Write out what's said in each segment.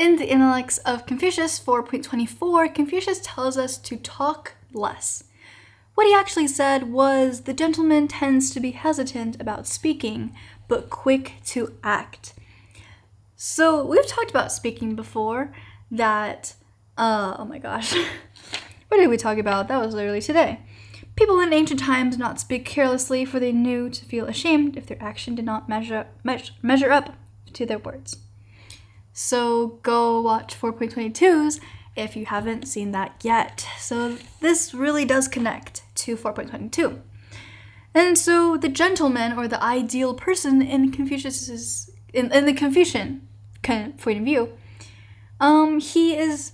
In the Analects of Confucius 4.24, Confucius tells us to talk less. What he actually said was the gentleman tends to be hesitant about speaking, but quick to act. So we've talked about speaking before, that, oh my gosh, what did we talk about? That was literally today. People in ancient times did not speak carelessly, for they knew to feel ashamed if their action did not measure up to their words. So go watch 4.22s if you haven't seen that yet. So this really does connect to 4.22. And so the gentleman, or the ideal person in Confucius's in the Confucian point of view, he is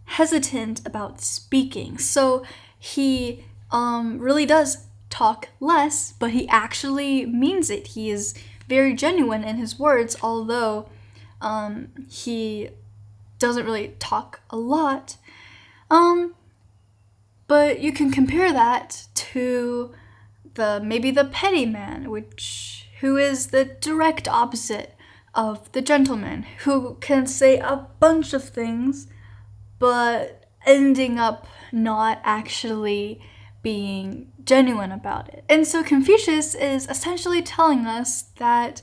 hesitant about speaking. So he really does talk less, but he actually means it. He is very genuine in his words, although he doesn't really talk a lot. But you can compare that to maybe the petty man, who is the direct opposite of the gentleman, who can say a bunch of things, but ending up not actually being genuine about it. And so Confucius is essentially telling us that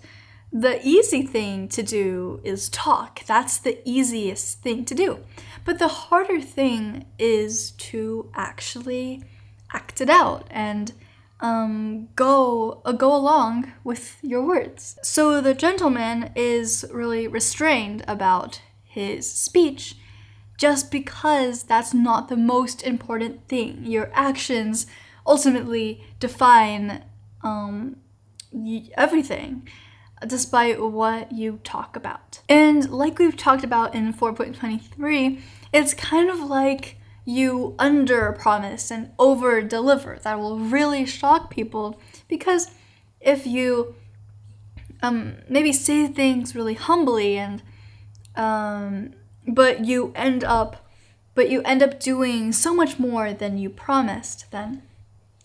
the easy thing to do is talk. That's the easiest thing to do. But the harder thing is to actually act it out and go along with your words. So the gentleman is really restrained about his speech just because that's not the most important thing. Your actions ultimately define everything, despite what you talk about. And like we've talked about in 4.23, it's kind of like you under-promise and over-deliver. That will really shock people, because if you maybe say things really humbly and but you end up doing so much more than you promised, then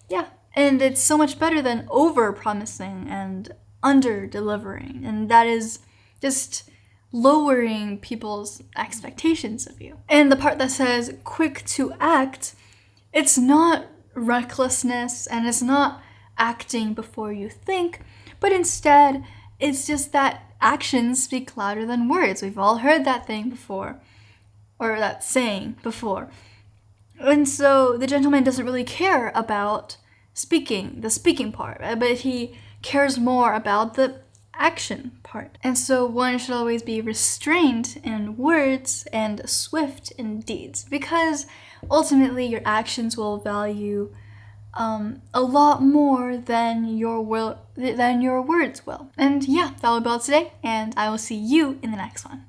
yeah. And it's so much better than over-promising and under-delivering, and that is just lowering people's expectations of you. And the part that says quick to act, it's not recklessness and it's not acting before you think, but instead it's just that actions speak louder than words. We've all heard that thing before, or that saying before. And so the gentleman doesn't really care about the speaking part, but he cares more about the action part. And so one should always be restrained in words and swift in deeds, because ultimately your actions will value a lot more than your words will. And yeah, that will be all today, and I will see you in the next one.